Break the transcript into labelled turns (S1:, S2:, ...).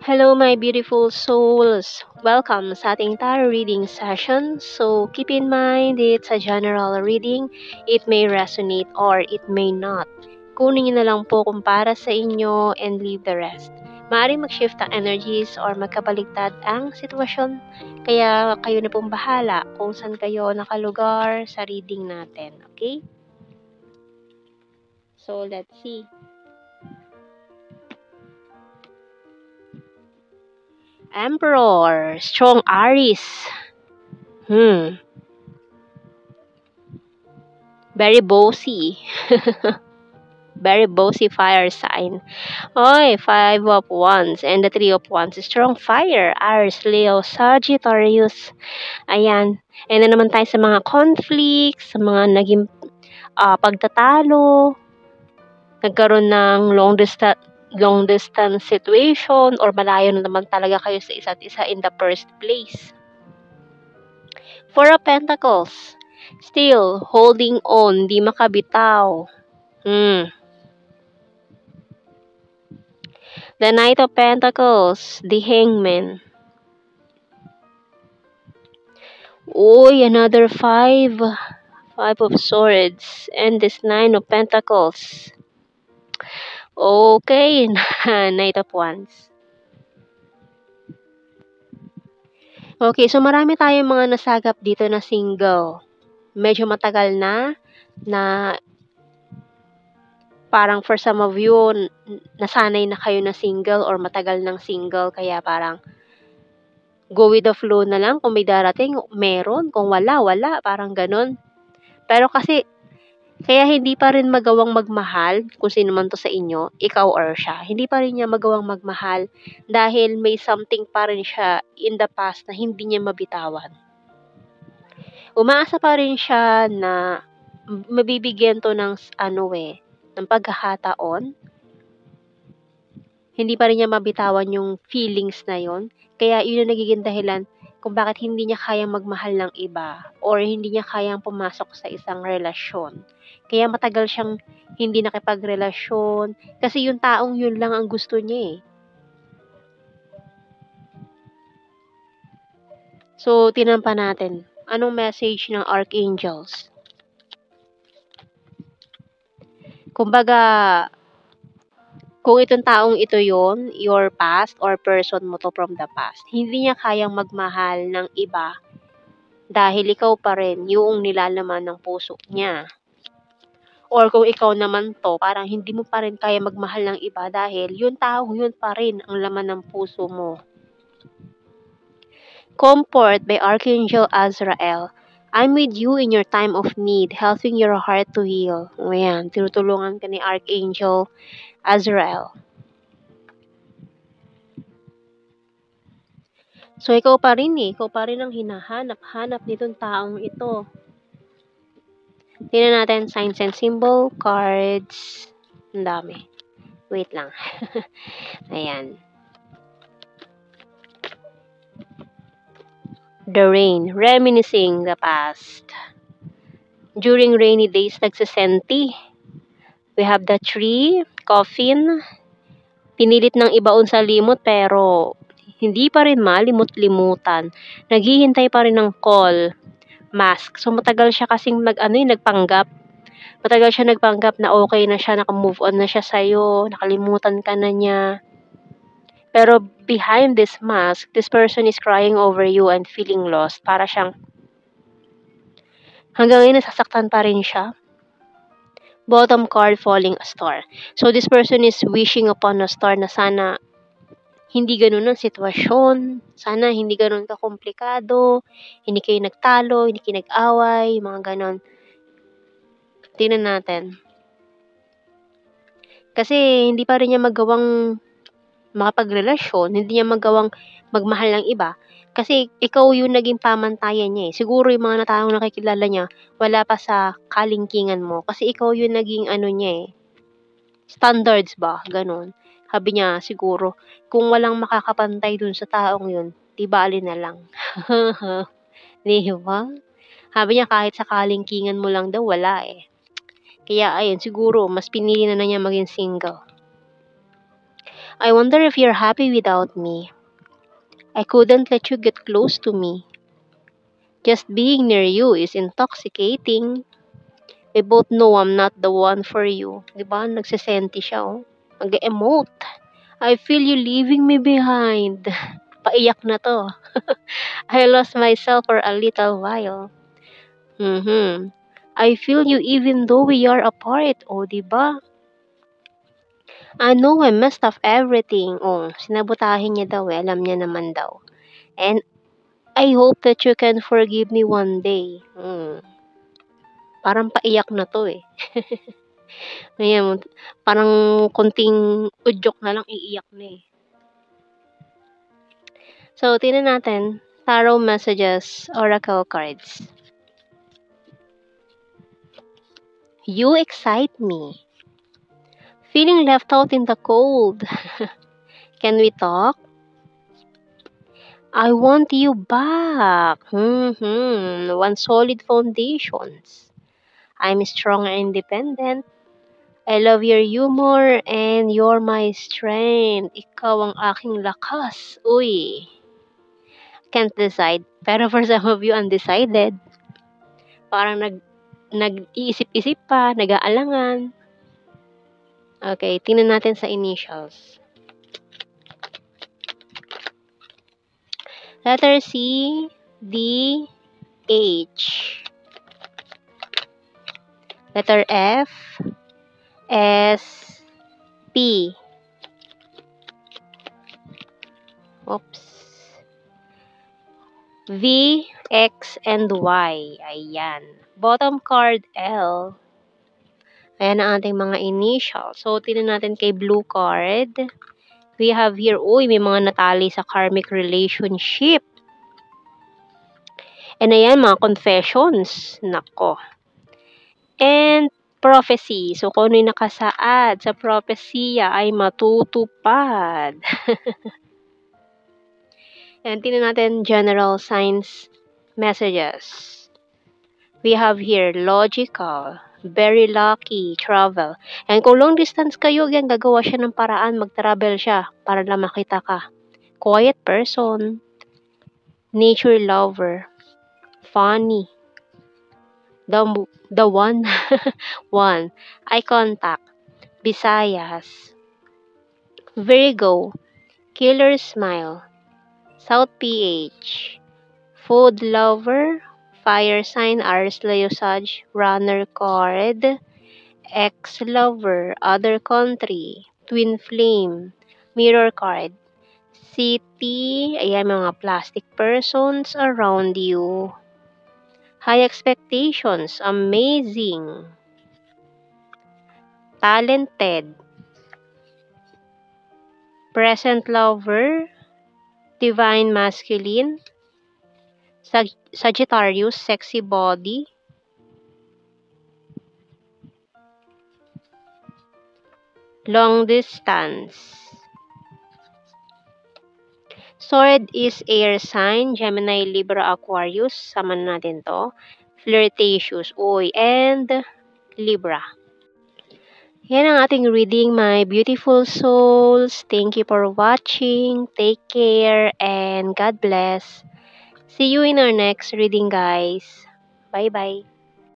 S1: Hello, my beautiful souls. Welcome sa ating tarot reading session. So, keep in mind, it's a general reading. It may resonate or it may not. Kunin niyo na lang po kung para sa inyo and leave the rest. Maaaring mag-shift ang energies or magkabaligtad ang sitwasyon. Kaya kayo na pong bahala kung saan kayo nakalugar sa reading natin. Okay? So, let's see. Emperor, strong Aries. Very bossy. Very bossy fire sign. Oy, 5 of Wands and the 3 of Wands. Strong fire. Aries, Leo, Sagittarius. Ayan. And na naman tayo sa mga conflicts, sa mga naging pagtatalo, nagkaroon ng long distance situation or malayo na naman talaga kayo sa isa't isa in the first place. 4 of Pentacles. Still holding on, di makabitaw. The Knight of Pentacles, the Hangman. Uy, another 5. 5 of Swords. And this 9 of Pentacles. Okay, Knight of Wands. Okay, so marami tayong mga nasagap dito na single. Medyo matagal na parang for some of you, nasanay na kayo na single or matagal ng single, kaya parang go with the flow na lang. Kung may darating, meron. Kung wala, parang ganun. Pero kasi, kaya hindi pa rin magawang magmahal, kung sino man to sa inyo, ikaw or siya, hindi pa rin niya magawang magmahal dahil may something pa rin siya in the past na hindi niya mabitawan. Umaasa pa rin siya na mabibigyan to ng ng pagkakataon. Hindi pa rin niya mabitawan yung feelings na yon. Kaya yun ang nagiging dahilan kung bakit hindi niya kayang magmahal ng iba or hindi niya kayang pumasok sa isang relasyon. Kaya matagal siyang hindi nakipagrelasyon kasi yung taong yun lang ang gusto niya eh. So, tinampa natin. Anong message ng Archangels? Kumbaga, kung itong taong ito yon, your past or person mo to from the past, hindi niya kayang magmahal ng iba dahil ikaw pa rin yung nilalaman ng puso niya. Or kung ikaw naman to, parang hindi mo pa rin kaya magmahal ng iba dahil yung taong yun pa rin ang laman ng puso mo. Comfort by Archangel Azrael. I'm with you in your time of need, helping your heart to heal. Ayan, tinutulungan ka ni Archangel Azrael. So, ikaw pa rin ang hinahanap nitong taong ito. Tingnan natin, signs and symbol, cards. Ang dami. Wait lang. Ayan. The rain, reminiscing the past. During rainy days, nagsasenti. We have the tree, coffin. Pinilit ng ibaon sa limot pero hindi pa rin malimot-limutan. Naghihintay pa rin ng call. Mask. So matagal siya kasing nagpanggap. Matagal siya nagpanggap na okay na siya, naka-move on na siya sa'yo, nakalimutan ka na niya. Pero behind this mask, this person is crying over you and feeling lost. Para siyang hanggang ngayon nasasaktan pa rin siya. Bottom card, falling a star. So this person is wishing upon a star na sana hindi ganun ang sitwasyon. Sana hindi ganun kakomplikado. Hindi kayo nagtalo, hindi kayo nag-away, mga ganun. Tingnan natin. Kasi hindi pa rin niya magawang makapagrelasyon, hindi niya magawang magmahal ng iba. Kasi ikaw yung naging pamantayan niya eh. Siguro yung mga taong nakikilala niya, wala pa sa kalingkingan mo. Kasi ikaw yung naging niya eh. Standards ba? Ganun. Sabi niya, siguro, kung walang makakapantay dun sa taong yun, di bali na lang. Di ba? Sabi niya, kahit sa kalingkingan mo lang daw, wala eh. Kaya, ayun, siguro, mas pinili na niya maging single. I wonder if you're happy without me. I couldn't let you get close to me. Just being near you is intoxicating. We both know I'm not the one for you. Diba? Nagsisenti siya, oh. Nag-emote. I feel you leaving me behind. Paiyak na to. I lost myself for a little while. I feel you even though we are apart. O, diba? I know I messed up everything. Oh, sinabotahin niya daw eh. Alam niya naman daw. And I hope that you can forgive me one day. Parang paiyak na to eh. Ayan, parang konting udyok na lang iiyak na eh. So, tingnan natin. Tarot messages, oracle cards. You excite me. Feeling left out in the cold. Can we talk? I want you back. One solid foundations. I'm strong and independent. I love your humor and you're my strength. Ikaw ang aking lakas. Uy. Can't decide. Pero for some of you, undecided. Parang nag-iisip-isip pa, nag-aalangan. Okay, tingnan natin sa initials. Letter C, D, H. Letter F, S, P. Oops. V, X, and Y. Ayan. Bottom card, L. Ayan ang ating mga initial. So, tingnan natin kay blue card. We have here, may mga natali sa karmic relationship. And ayan, mga confessions. Nako. And prophecy. So, kung ano yung nakasaad sa prophecia ay matutupad. And tingnan natin general signs messages. We have here logical, very lucky, travel. And kung long distance kayo, yan, gagawa siya ng paraan, mag-travel siya para lang makita ka. Quiet person, nature lover, funny, the one, one, eye contact, Visayas, Virgo, killer smile, South PH, food lover, fire sign, Aries, Leo, Sag, runner card, ex-lover, other country, twin flame, mirror card, city, ayan mga plastic persons around you, high expectations, amazing, talented, present lover, divine masculine, Sagittarius, sexy body, long distance. Sword is air sign, Gemini, Libra, Aquarius, sama natin to. Flirtatious, and Libra. Yan ang ating reading, my beautiful souls. Thank you for watching. Take care and God bless. See you in our next reading, guys. Bye-bye.